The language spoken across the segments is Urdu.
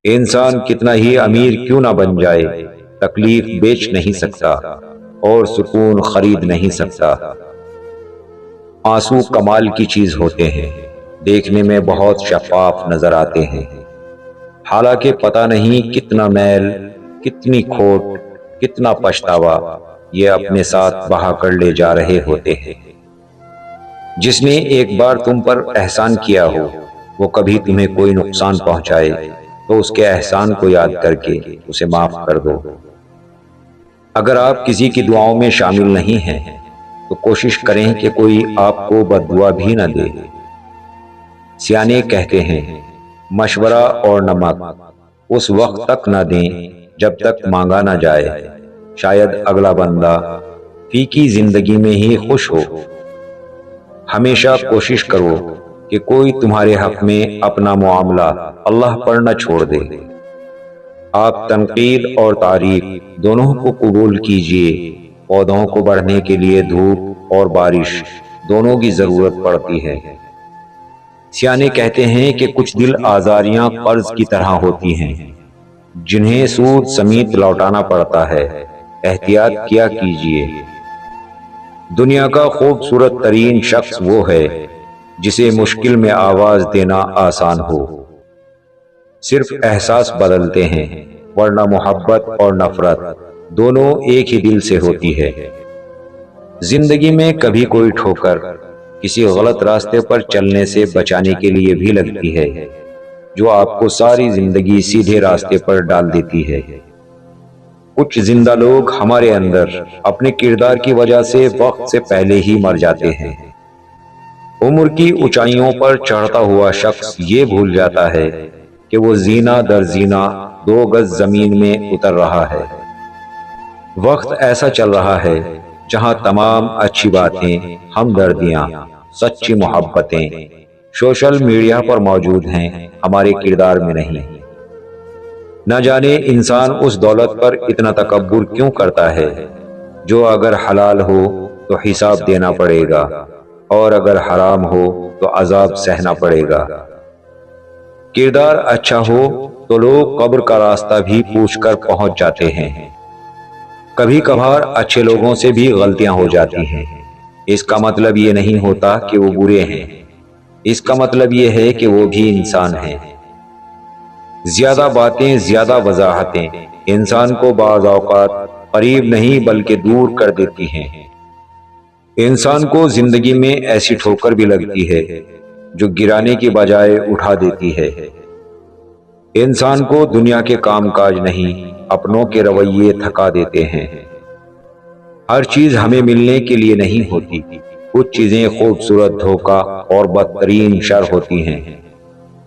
انسان کتنا ہی امیر کیوں نہ بن جائے، تکلیف بیچ نہیں سکتا اور سکون خرید نہیں سکتا۔ آنسو کمال کی چیز ہوتے ہیں، دیکھنے میں بہت شفاف نظر آتے ہیں، حالانکہ پتہ نہیں کتنا میل، کتنی کھوٹ، کتنا پچھتاوا یہ اپنے ساتھ بہا کر لے جا رہے ہوتے ہیں۔ جس نے ایک بار تم پر احسان کیا ہو، وہ کبھی تمہیں کوئی نقصان پہنچائے تو اس کے احسان کو یاد کر کے اسے معاف کر دو۔ اگر آپ کسی کی دعاؤں میں شامل نہیں ہیں تو کوشش کریں کہ کوئی آپ کو بد دعا بھی نہ دے۔ سیانے کہتے ہیں، مشورہ اور نمک اس وقت تک نہ دیں جب تک مانگا نہ جائے، شاید اگلا بندہ فیکی زندگی میں ہی خوش ہو۔ ہمیشہ کوشش کرو کہ کوئی تمہارے حق میں اپنا معاملہ اللہ پر نہ چھوڑ دے۔ آپ تنقید اور تعریف دونوں کو قبول کیجئے۔ پودوں کو بڑھنے کے لیے دھوپ اور بارش دونوں کی ضرورت پڑتی ہے۔ سیانے کہتے ہیں کہ کچھ دل آزاریاں قرض کی طرح ہوتی ہیں، جنہیں سود سمیت لوٹانا پڑتا ہے، احتیاط کیا کیجئے۔ دنیا کا خوبصورت ترین شخص وہ ہے جسے مشکل میں آواز دینا آسان ہو۔ صرف احساس بدلتے ہیں، ورنہ محبت اور نفرت دونوں ایک ہی دل سے ہوتی ہے۔ زندگی میں کبھی کوئی ٹھوکر کسی غلط راستے پر چلنے سے بچانے کے لیے بھی لگتی ہے، جو آپ کو ساری زندگی سیدھے راستے پر ڈال دیتی ہے۔ کچھ زندہ لوگ ہمارے اندر اپنے کردار کی وجہ سے وقت سے پہلے ہی مر جاتے ہیں۔ عمر کی اونچائیوں پر چڑھتا ہوا شخص یہ بھول جاتا ہے کہ وہ زینہ در زینہ 2 گز زمین میں اتر رہا ہے۔ وقت ایسا چل رہا ہے جہاں تمام اچھی باتیں، ہمدردیاں، سچی محبتیں سوشل میڈیا پر موجود ہیں، ہمارے کردار میں نہیں۔ نہ جانے انسان اس دولت پر اتنا تکبر کیوں کرتا ہے، جو اگر حلال ہو تو حساب دینا پڑے گا اور اگر حرام ہو تو عذاب سہنا پڑے گا۔ کردار اچھا ہو تو لوگ قبر کا راستہ بھی پوچھ کر پہنچ جاتے ہیں۔ کبھی کبھار اچھے لوگوں سے بھی غلطیاں ہو جاتی ہیں، اس کا مطلب یہ نہیں ہوتا کہ وہ برے ہیں، اس کا مطلب یہ ہے کہ وہ بھی انسان ہیں۔ زیادہ باتیں، زیادہ وضاحتیں انسان کو بعض اوقات قریب نہیں بلکہ دور کر دیتی ہیں۔ انسان کو زندگی میں ایسی ٹھوکر بھی لگتی ہے جو گرانے کی بجائے اٹھا دیتی ہے۔ انسان کو دنیا کے کام کاج نہیں، اپنوں کے رویے تھکا دیتے ہیں۔ ہر چیز ہمیں ملنے کے لیے نہیں ہوتی، کچھ چیزیں خوبصورت دھوکہ اور بدترین شر ہوتی ہیں۔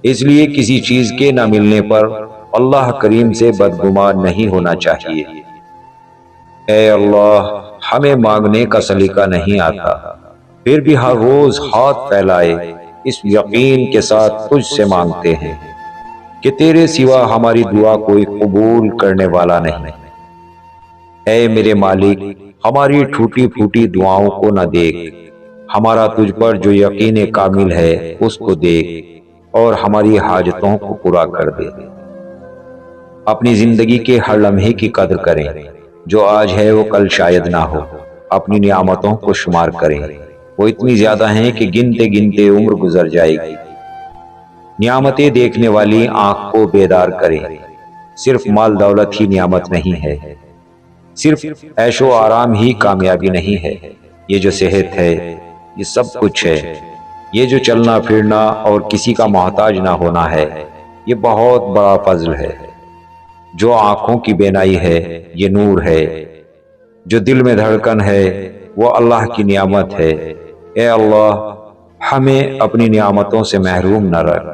اس لیے کسی چیز کے نہ ملنے پر اللہ کریم سے بدگمان نہیں ہونا چاہیے۔ اے اللہ، ہمیں مانگنے کا سلیقہ نہیں آتا، پھر بھی ہر روز ہاتھ پھیلائے اس یقین کے ساتھ تجھ سے مانگتے ہیں کہ تیرے سوا ہماری دعا کوئی قبول کرنے والا نہیں۔ اے میرے مالک، ہماری ٹوٹی پھوٹی دعاؤں کو نہ دیکھ، ہمارا تجھ پر جو یقین کامل ہے اس کو دیکھ اور ہماری حاجتوں کو پورا کر دے۔ اپنی زندگی کے ہر لمحے کی قدر کریں، جو آج ہے وہ کل شاید نہ ہو۔ اپنی نعمتوں کو شمار کریں، وہ اتنی زیادہ ہیں کہ گنتے گنتے عمر گزر جائے گی۔ نعمتیں دیکھنے والی آنکھ کو بیدار کریں، صرف مال دولت ہی نعمت نہیں ہے، صرف عیش و آرام ہی کامیابی نہیں ہے۔ یہ جو صحت ہے یہ سب کچھ ہے، یہ جو چلنا پھرنا اور کسی کا محتاج نہ ہونا ہے یہ بہت بڑا فضل ہے۔ جو آنکھوں کی بینائی ہے یہ نور ہے، جو دل میں دھڑکن ہے وہ اللہ کی نعمت ہے۔ اے اللہ، ہمیں اپنی نعمتوں سے محروم نہ رکھ۔